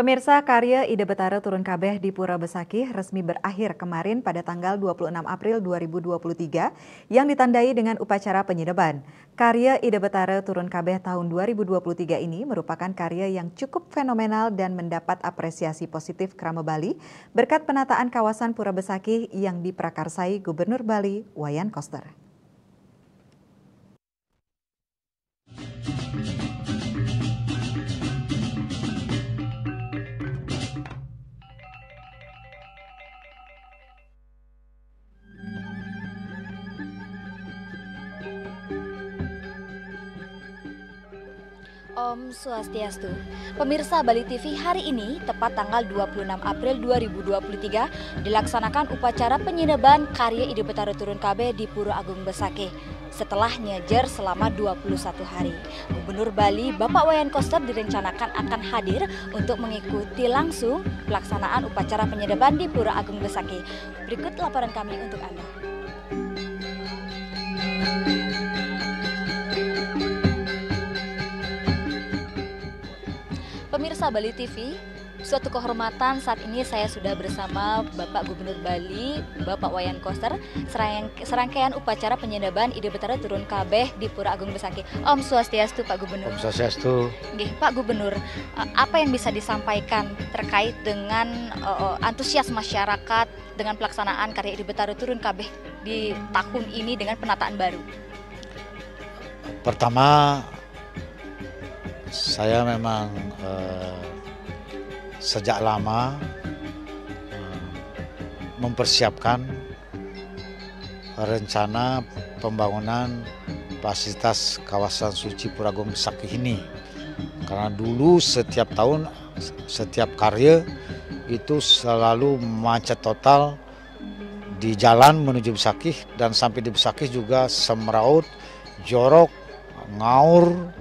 Pemirsa, karya Ide Betara Turun Kabeh di Pura Besakih resmi berakhir kemarin pada tanggal 26 April 2023 yang ditandai dengan upacara penyedeban. Karya Ide Betara Turun Kabeh tahun 2023 ini merupakan karya yang cukup fenomenal dan mendapat apresiasi positif Krama Bali berkat penataan kawasan Pura Besakih yang diprakarsai Gubernur Bali Wayan Koster. Om Swastiastu. Pemirsa Bali TV, hari ini tepat tanggal 26 April 2023 dilaksanakan upacara penyedeban karya Ide Betara Turun Kabeh di Pura Agung Besakih. Setelah nyejer selama 21 hari, Gubernur Bali Bapak Wayan Koster direncanakan akan hadir untuk mengikuti langsung pelaksanaan upacara penyedeban di Pura Agung Besakih. Berikut laporan kami untuk Anda. Pemirsa Bali TV, suatu kehormatan saat ini saya sudah bersama Bapak Gubernur Bali, Bapak Wayan Koster, serangkaian upacara penyedeban Ide Betara Turun Kabeh di Pura Agung Besakih. Om Swastiastu Pak Gubernur. Om Swastiastu. Pak Gubernur, apa yang bisa disampaikan terkait dengan antusias masyarakat dengan pelaksanaan karya Ide Betara Turun Kabeh di tahun ini dengan penataan baru? Pertama, saya memang sejak lama mempersiapkan rencana pembangunan fasilitas kawasan suci Pura Agung Besakih ini. Karena dulu setiap tahun, setiap karya itu selalu macet total di jalan menuju Besakih, dan sampai di Besakih juga semraut, jorok, ngaur,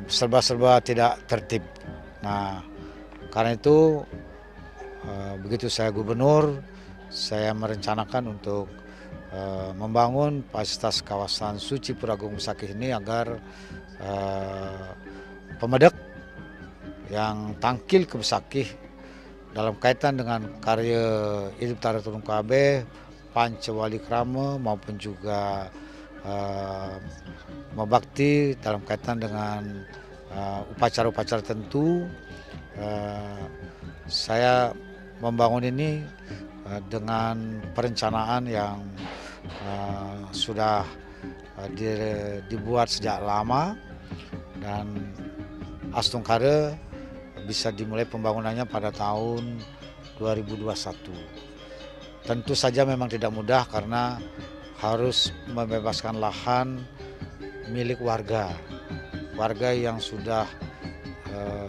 serba-serba tidak tertib. Nah, karena itu begitu saya gubernur, saya merencanakan untuk membangun fasilitas kawasan suci Pura Agung Besakih ini agar pemedek yang tangkil ke Besakih dalam kaitan dengan karya Ide Betara Turun Kabeh, Pancawali Krama maupun juga membakti dalam kaitan dengan upacara-upacara tertentu. Saya membangun ini dengan perencanaan yang sudah dibuat sejak lama, dan Astungkara bisa dimulai pembangunannya pada tahun 2021. Tentu saja memang tidak mudah karena harus membebaskan lahan milik warga yang sudah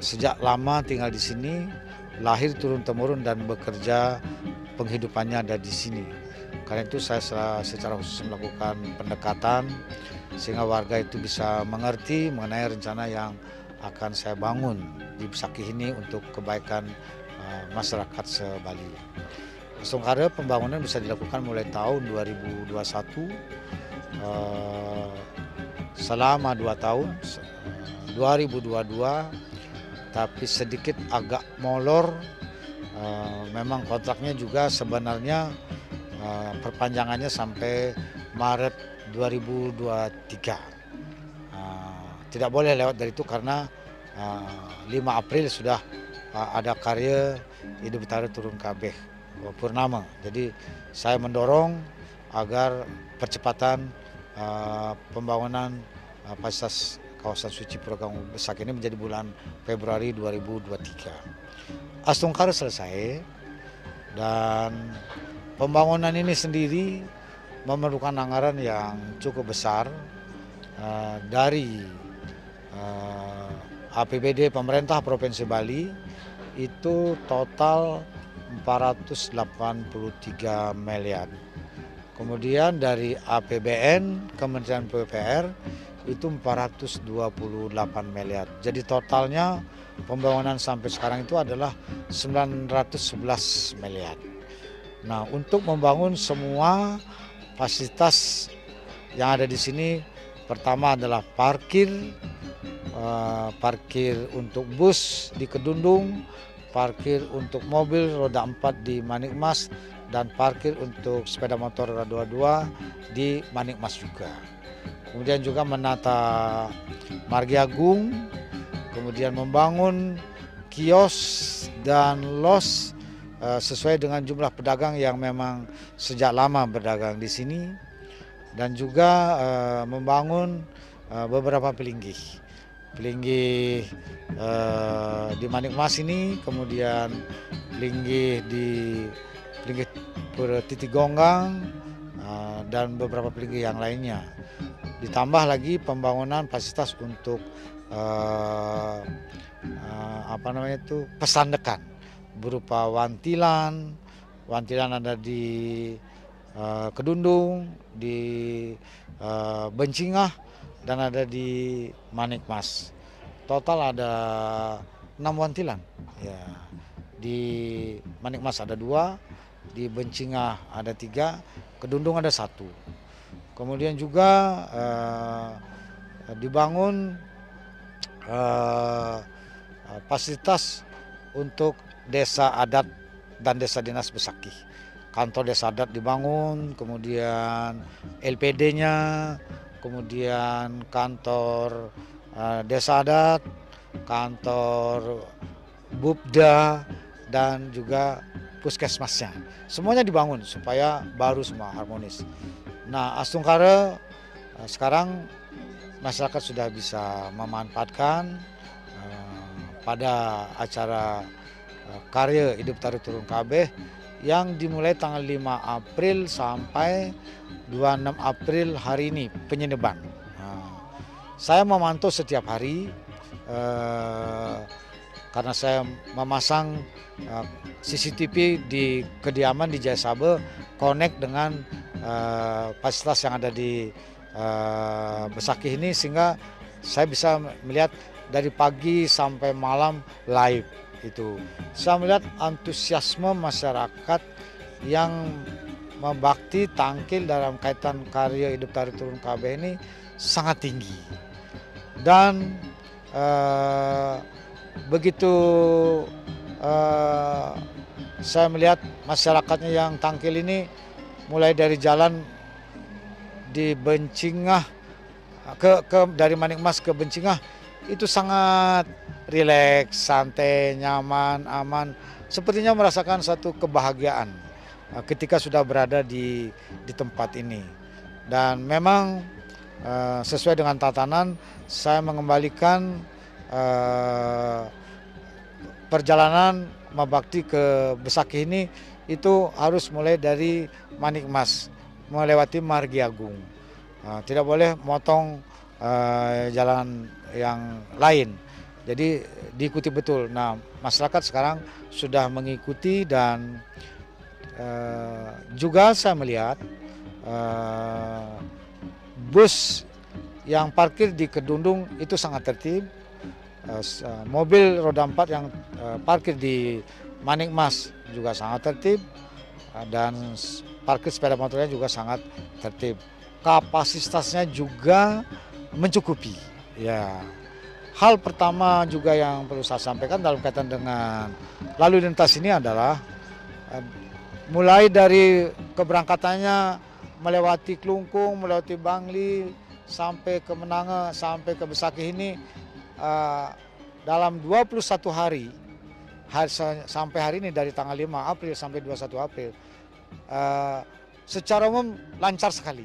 sejak lama tinggal di sini, lahir turun temurun dan bekerja penghidupannya ada di sini. Karena itu saya secara khusus melakukan pendekatan sehingga warga itu bisa mengerti mengenai rencana yang akan saya bangun di Besakih ini untuk kebaikan masyarakat se-Bali. Astungkara pembangunan bisa dilakukan mulai tahun 2021 selama 2 tahun, 2022, tapi sedikit agak molor. Memang kontraknya juga sebenarnya perpanjangannya sampai Maret 2023. Tidak boleh lewat dari itu karena 5 April sudah ada karya Ide Betara Turun Kabeh Purnama. Jadi saya mendorong agar percepatan pembangunan fasilitas kawasan suci Pura Agung Besakih ini menjadi bulan Februari 2023. Astungkara selesai, dan pembangunan ini sendiri memerlukan anggaran yang cukup besar dari APBD pemerintah Provinsi Bali. Itu total 483 miliar. Kemudian dari APBN Kementerian PUPR itu 428 miliar. Jadi totalnya pembangunan sampai sekarang itu adalah 911 miliar. Nah, untuk membangun semua fasilitas yang ada di sini, pertama adalah parkir, parkir untuk bus di Kedundung, parkir untuk mobil roda 4 di Manikmas, dan parkir untuk sepeda motor roda 2 di Manikmas juga. Kemudian juga menata Margi Agung, kemudian membangun kios dan los sesuai dengan jumlah pedagang yang memang sejak lama berdagang di sini, dan juga membangun beberapa pelinggih di Manikmas ini, kemudian pelinggih Pura Titik Gonggang, dan beberapa pelinggih yang lainnya. Ditambah lagi pembangunan fasilitas untuk pesandekan berupa wantilan ada di Kedundung, di Bencingah, dan ada di Manikmas. Total ada 6 wantilan. Ya. Di Manikmas ada 2, di Bencingah ada 3, Kedundung ada 1. Kemudian juga dibangun fasilitas untuk desa adat dan desa dinas Besakih. Kantor desa adat dibangun, kemudian LPD-nya, kemudian kantor desa adat, kantor Bupda, dan juga puskesmasnya. Semuanya dibangun supaya baru semua harmonis. Nah, Astungkara sekarang masyarakat sudah bisa memanfaatkan pada acara Karya Idebetara Turun Kabeh yang dimulai tanggal 5 April sampai 26 April hari ini, penyeneban. Saya memantau setiap hari karena saya memasang CCTV di kediaman di Jaya Sabe, connect dengan fasilitas yang ada di Besakih ini, sehingga saya bisa melihat dari pagi sampai malam live itu. Saya melihat antusiasme masyarakat yang membakti tangkil dalam kaitan Karya Idebetara Turun Kabeh ini sangat tinggi. Dan begitu saya melihat masyarakatnya yang tangkil ini, mulai dari jalan di Bencingah dari Manikmas ke Bencingah itu sangat rileks, santai, nyaman, aman. Sepertinya merasakan satu kebahagiaan ketika sudah berada di tempat ini. Dan memang sesuai dengan tatanan, saya mengembalikan perjalanan mabakti ke Besakih ini itu harus mulai dari Manikmas, melewati Margi Agung. Tidak boleh motong jalan yang lain. Jadi diikuti betul. Nah, masyarakat sekarang sudah mengikuti, dan juga saya melihat bus yang parkir di Kedundung itu sangat tertib. Mobil roda 4 yang parkir di Manikmas juga sangat tertib, dan parkir sepeda motornya juga sangat tertib. Kapasitasnya juga mencukupi. Ya. Hal pertama juga yang perlu saya sampaikan dalam kaitan dengan lalu lintas ini adalah mulai dari keberangkatannya melewati Klungkung, melewati Bangli, sampai ke Menanga, sampai ke Besakih ini dalam 21 hari sampai hari ini, dari tanggal 5 April sampai 21 April secara umum lancar sekali.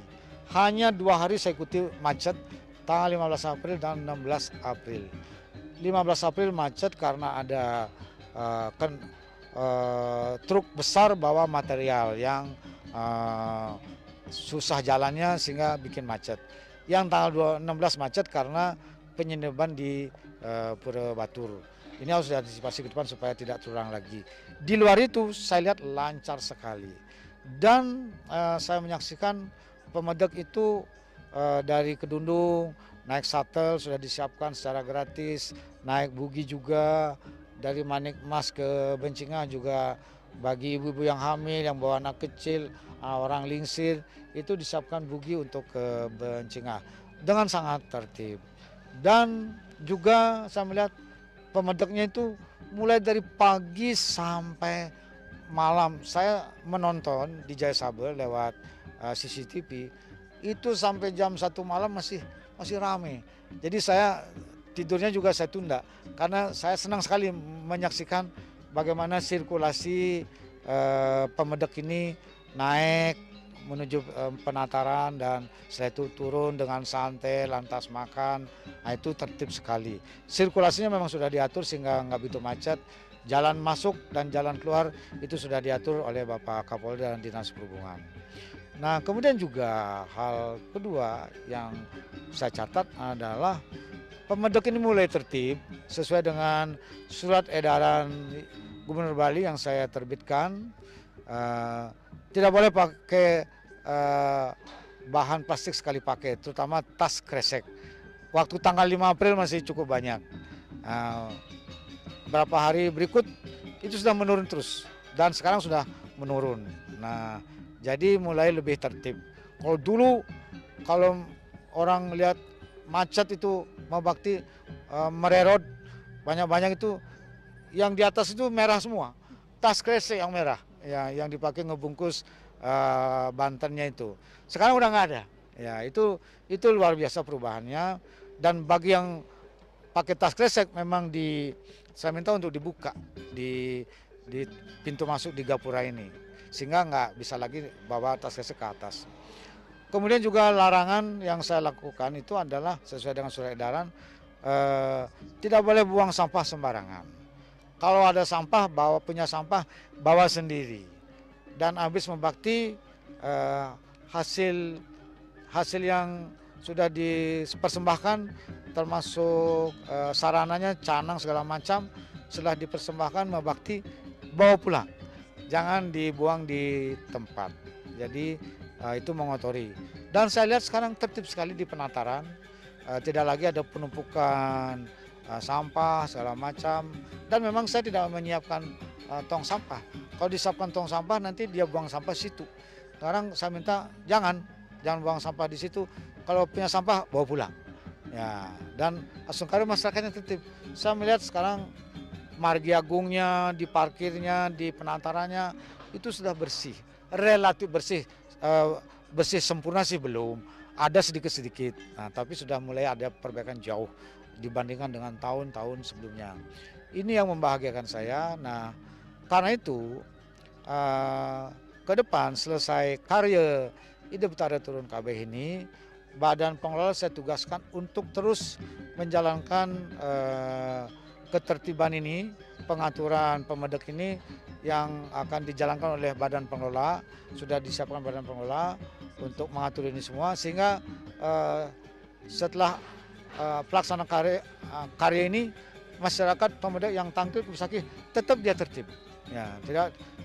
Hanya 2 hari saya ikuti macet, tanggal 15 April dan 16 April. 15 April macet karena ada truk besar bawa material yang susah jalannya sehingga bikin macet. Yang tanggal 16 macet karena penyeneban di Pura Batur. Ini harus diantisipasi ke depan supaya tidak terulang lagi. Di luar itu saya lihat lancar sekali. Dan saya menyaksikan pemedek itu dari Kedundung naik shuttle sudah disiapkan secara gratis, naik bugi juga dari Manikmas ke Bencingah juga bagi ibu-ibu yang hamil, yang bawa anak kecil, orang lingsir, itu disiapkan bugi untuk ke Bencingah dengan sangat tertib. Dan juga saya melihat pemedeknya itu mulai dari pagi sampai malam. Saya menonton di Jaya Saber lewat CCTV itu sampai jam 1 malam masih ramai. Jadi saya tidurnya juga saya tunda karena saya senang sekali menyaksikan bagaimana sirkulasi pemedek ini naik menuju penataran dan setelah itu turun dengan santai lantas makan. Nah, itu tertib sekali. Sirkulasinya memang sudah diatur sehingga nggak begitu macet. Jalan masuk dan jalan keluar itu sudah diatur oleh Bapak Kapolda dan Dinas Perhubungan. Nah, kemudian juga hal kedua yang saya catat adalah pemedek ini mulai tertib sesuai dengan surat edaran Gubernur Bali yang saya terbitkan. Tidak boleh pakai bahan plastik sekali pakai, terutama tas kresek. Waktu tanggal 5 April masih cukup banyak. Berapa hari berikut itu sudah menurun terus dan sekarang sudah menurun. Nah, jadi mulai lebih tertib. Kalau dulu kalau orang lihat macet itu mau bakti mererot banyak-banyak itu yang di atas itu merah semua. Tas kresek yang merah. Ya, yang dipakai ngebungkus bantennya itu. Sekarang udah nggak ada. Ya, itu luar biasa perubahannya. Dan bagi yang pakai tas kresek memang saya minta untuk dibuka di pintu masuk di gapura ini, sehingga nggak bisa lagi bawa tas kresek ke atas. Kemudian juga larangan yang saya lakukan itu adalah sesuai dengan surat edaran, tidak boleh buang sampah sembarangan. Kalau ada sampah, punya sampah, bawa sendiri. Dan habis membakti hasil yang sudah dipersembahkan, termasuk sarananya, canang segala macam, setelah dipersembahkan membakti, bawa pulang. Jangan dibuang di tempat. Jadi itu mengotori. Dan saya lihat sekarang tertib sekali di penataran. Tidak lagi ada penumpukan sampah segala macam, dan memang saya tidak menyiapkan tong sampah. Kalau disiapkan tong sampah nanti dia buang sampah situ. Sekarang saya minta jangan buang sampah di situ. Kalau punya sampah bawa pulang. Ya, dan Asungkara masyarakatnya tertib. Saya melihat sekarang Margi Agungnya, di parkirnya, di penatarannya itu sudah bersih, relatif bersih. Bersih sempurna sih belum. Ada sedikit-sedikit. Nah, tapi sudah mulai ada perbaikan jauh dibandingkan dengan tahun-tahun sebelumnya. Ini yang membahagiakan saya. Nah, karena itu ke depan selesai karya Ide Betara Turun Kabeh ini, Badan Pengelola saya tugaskan untuk terus menjalankan ketertiban ini, pengaturan pemedek ini yang akan dijalankan oleh Badan Pengelola. Sudah disiapkan Badan Pengelola untuk mengatur ini semua, sehingga setelah pelaksanaan karya ini, masyarakat pemedek yang tampil ke Besakih tetap dia tertib. Ya,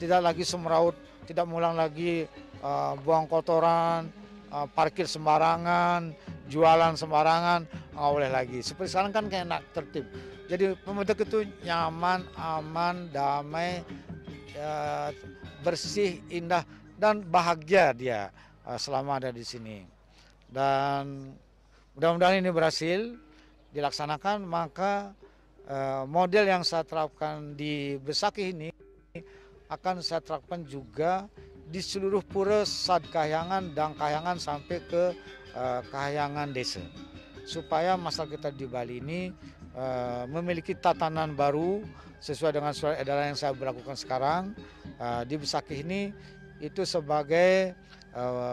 tidak lagi semeraut, tidak mengulang lagi buang kotoran, parkir sembarangan, jualan sembarangan, nggak boleh lagi. Seperti sekarang kan kayak enak, tertib. Jadi pemedek itu nyaman, aman, damai, bersih, indah, dan bahagia dia selama ada di sini. Dan mudah-mudahan ini berhasil dilaksanakan, maka model yang saya terapkan di Besakih ini akan saya terapkan juga di seluruh pura Sadkahyangan dan Kahyangan sampai ke Kahyangan desa, supaya masyarakat kita di Bali ini memiliki tatanan baru sesuai dengan surat edaran yang saya berlakukan sekarang di Besakih ini. Itu sebagai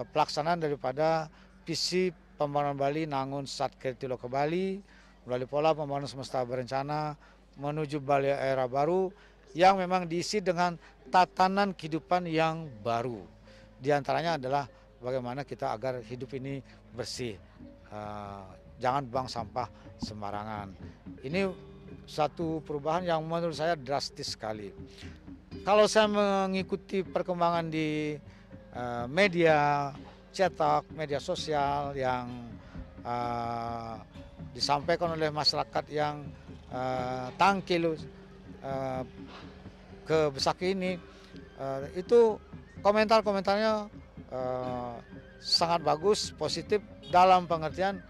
pelaksanaan daripada visi pembangunan Bali Nangun Satkirtilo ke Bali melalui pola pembangunan semesta berencana menuju Bali era baru yang memang diisi dengan tatanan kehidupan yang baru. Di antaranya adalah bagaimana kita agar hidup ini bersih, jangan buang sampah sembarangan. Ini satu perubahan yang menurut saya drastis sekali. Kalau saya mengikuti perkembangan di media cetak, media sosial yang disampaikan oleh masyarakat yang tangkil ke Besakih ini, itu komentar-komentarnya sangat bagus, positif, dalam pengertian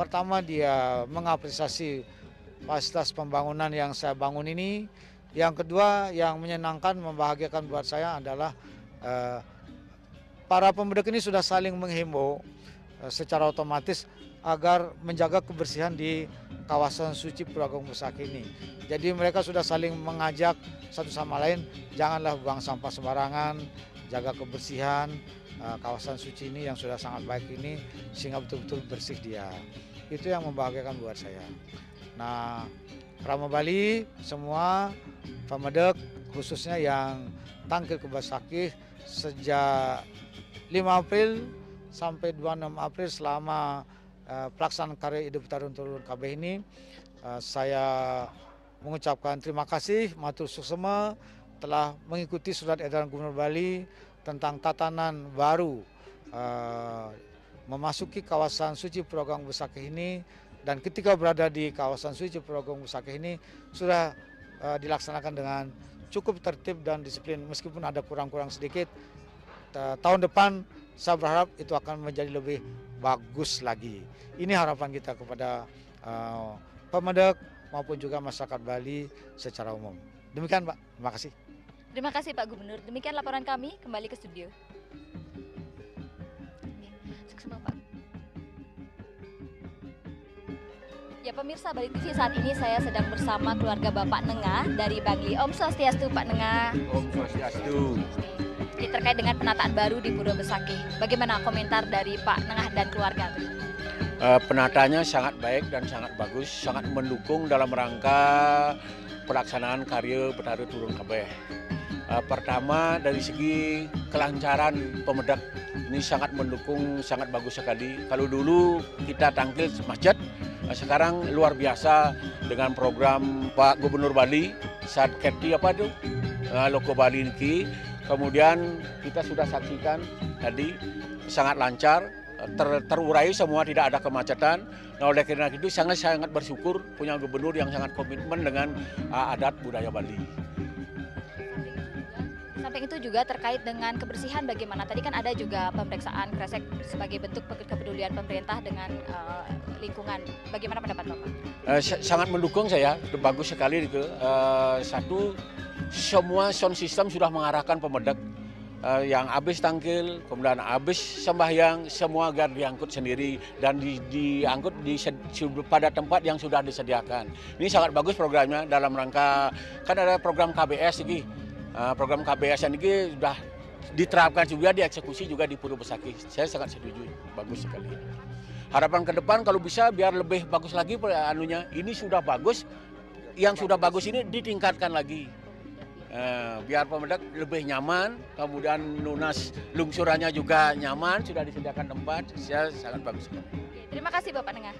Pertama, dia mengapresiasi fasilitas pembangunan yang saya bangun ini. Yang kedua, yang menyenangkan, membahagiakan buat saya adalah para pemudik ini sudah saling menghimbau secara otomatis agar menjaga kebersihan di kawasan suci Pura Agung Besakih ini. Jadi mereka sudah saling mengajak satu sama lain, janganlah buang sampah sembarangan, jaga kebersihan kawasan suci ini yang sudah sangat baik ini, sehingga betul-betul bersih dia. Itu yang membahagiakan buat saya. Nah, Rama Bali semua pemedek khususnya yang tangkil ke Besakih sejak 5 April sampai 26 April selama pelaksanaan Karya Idebetaru Turun Kabeh ini, saya mengucapkan terima kasih matur suksema telah mengikuti surat edaran Gubernur Bali tentang tatanan baru memasuki kawasan suci Pura Agung Besakih ini, dan ketika berada di kawasan suci Pura Agung Besakih ini sudah dilaksanakan dengan cukup tertib dan disiplin, meskipun ada kurang-kurang sedikit. Tahun depan saya berharap itu akan menjadi lebih bagus lagi. Ini harapan kita kepada pemedek maupun juga masyarakat Bali secara umum. Demikian Pak, terima kasih. Terima kasih Pak Gubernur. Demikian laporan kami, kembali ke studio. Sukses Pak. Ya pemirsa Bali TV, saat ini saya sedang bersama keluarga Bapak Nengah dari Bangli. Om Swastiastu Pak Nengah. Om Swastiastu. Ini terkait dengan penataan baru di Pura Besakih. Bagaimana komentar dari Pak Nengah dan keluarga? Penataannya sangat baik dan sangat bagus, sangat mendukung dalam rangka pelaksanaan Karya Idebetaru Turun Kabeh. Pertama dari segi kelancaran pemedek ini sangat mendukung, sangat bagus sekali. Kalau dulu kita tangkil macet, sekarang luar biasa dengan program Pak Gubernur Bali saat Keti apa itu Loko Bali ini. Kemudian kita sudah saksikan tadi sangat lancar, terurai semua, tidak ada kemacetan. Nah, oleh karena itu sangat bersyukur punya gubernur yang sangat komitmen dengan adat budaya Bali. Samping itu juga terkait dengan kebersihan bagaimana? Tadi kan ada juga pemeriksaan kresek sebagai bentuk kepedulian pemerintah dengan lingkungan. Bagaimana pendapat Bapak? Sangat mendukung saya, bagus sekali itu. Satu, semua sound system sudah mengarahkan pemedek yang habis tangkil, kemudian habis sembahyang, semua agar diangkut sendiri dan diangkut pada tempat yang sudah disediakan. Ini sangat bagus programnya dalam rangka, kan ada program KBS ini. Program KBS ini sudah diterapkan juga, dieksekusi juga di Pura Besakih. Saya sangat setuju, bagus sekali. Harapan ke depan kalau bisa biar lebih bagus lagi anunya. Ini sudah bagus, yang sudah bagus ini ditingkatkan lagi. Biar pemedek lebih nyaman, kemudian lunas lungsurannya juga nyaman, sudah disediakan tempat, saya sangat bagus sekali. Terima kasih Bapak Nengah.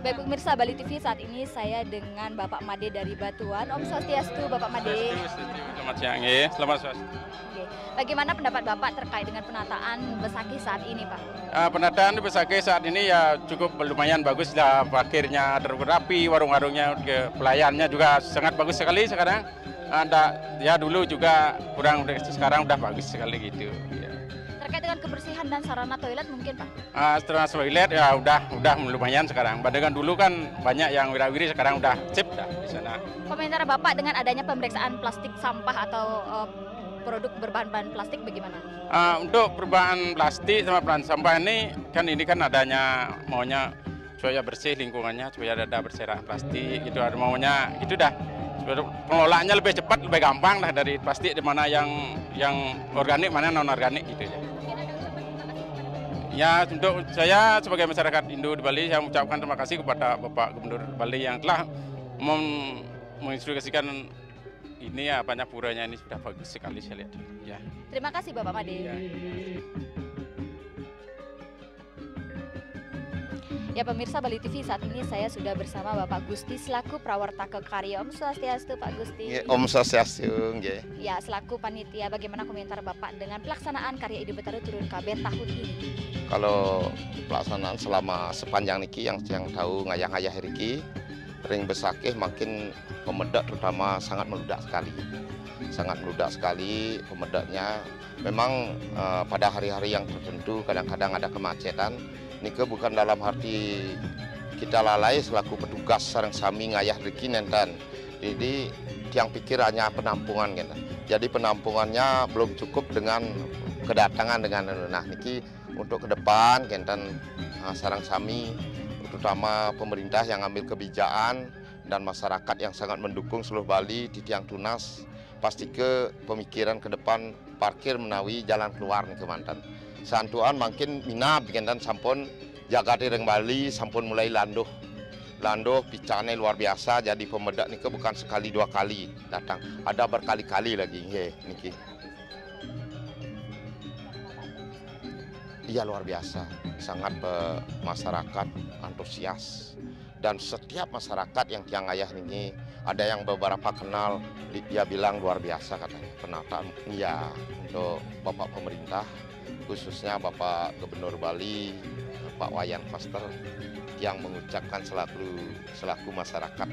Baik pemirsa Bali TV, saat ini saya dengan Bapak Made dari Batuan. Om Swastiastu Bapak Made. Selamat siang, selamat swastiastu. Bagaimana pendapat Bapak terkait dengan penataan Besakih saat ini Pak? Penataan di Besakih saat ini ya cukup lumayan bagus lah, parkirnya rapi, warung-warungnya, pelayannya juga sangat bagus sekali sekarang. Ya dulu juga kurang, sekarang udah bagus sekali gitu. Ya. Terkait dengan kebersihan dan sarana toilet mungkin Pak? Sarana toilet ya udah lumayan sekarang. Bandingkan dulu kan banyak yang wira-wiri, sekarang udah sip dah di sana. Komentar Bapak dengan adanya pemeriksaan plastik sampah atau produk berbahan plastik bagaimana? Untuk perubahan plastik sama perubahan sampah ini kan adanya maunya supaya bersih lingkungannya, supaya ada berserahan plastik gitu, ada maunya itu dah. Pengelolaannya lebih cepat, lebih gampang lah dari plastik, di mana yang organik, mana non organik gitu ya. Ya, untuk saya sebagai masyarakat Indo di Bali, saya mengucapkan terima kasih kepada Bapak Gubernur Bali yang telah menginstruksikan ini ya, banyak puranya ini sudah bagus sekali saya lihat. Ya. Terima kasih Bapak Made. Ya pemirsa Bali TV, saat ini saya sudah bersama Bapak Gusti selaku Prawartaka Karya. Om Swastiastu Pak Gusti. Om Swastiastu. Ya, selaku panitia, bagaimana komentar Bapak dengan pelaksanaan Karya Idebetaru Turun Kabeh tahun ini? Kalau pelaksanaan selama sepanjang niki yang tahu ngayah-ngayah riki, ring Besakih makin pemedak terutama sangat meludak sekali pemedaknya. Memang pada hari-hari yang tertentu kadang-kadang ada kemacetan. Nike bukan dalam arti kita lalai selaku petugas sareng sami ngayah riki nenten. Jadi tiang pikir hanya penampungan gitu. Jadi penampungannya belum cukup dengan kedatangan dengan nah niki untuk ke depan kenten sareng sami terutama pemerintah yang ambil kebijakan dan masyarakat yang sangat mendukung seluruh Bali di tiang tunas pasti ke pemikiran ke depan parkir menawi jalan keluar nih ke Mantan. Santuan makin minat kenten sampun jaga di ring Bali sampun mulai landuh picane luar biasa. Jadi pemedak niki bukan sekali dua kali datang, ada berkali-kali lagi niki. Iya luar biasa, sangat masyarakat antusias dan setiap masyarakat yang tiang ayah ini ada yang beberapa kenal, dia bilang luar biasa katanya penataan. Iya untuk Bapak Pemerintah khususnya Bapak Gubernur Bali Pak Wayan Koster yang mengucapkan selaku masyarakat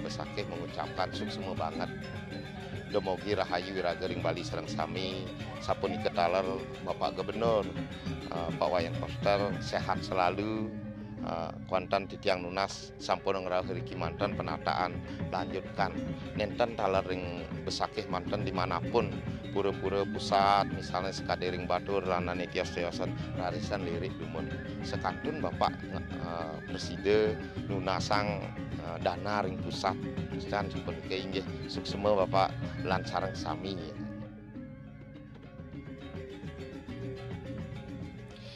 Besakih mengucapkan suksema banget. Demogi Rahayu Wiragering Bali sareng sami sapun iketaler Bapak Gubernur Pak Wayan Koster sehat selalu. Konten di tiang nunas sampun ngerau Riki Mantan penataan lanjutkan nenten talering Besakih Mantan dimanapun pura-pura pusat misalnya sekadering Batur lanane tios-tiosan larisan lirik dumun sekantun Bapak Presiden nunasang dana ring pusat dan sampun keinggih suksema Bapak lan sareng sami.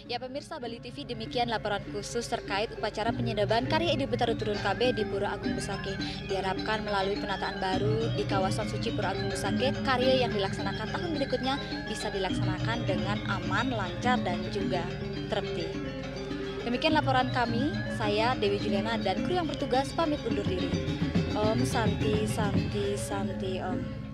Ya pemirsa Bali TV, demikian laporan khusus terkait upacara penyedaban karya Ide Betara Turun KB di Pura Agung Besakih. Diharapkan melalui penataan baru di kawasan suci Pura Agung Besakih, karya yang dilaksanakan tahun berikutnya bisa dilaksanakan dengan aman, lancar, dan juga tertib. Demikian laporan kami, saya Dewi Juliana dan kru yang bertugas pamit undur diri. Om Santi Santi Santi Om.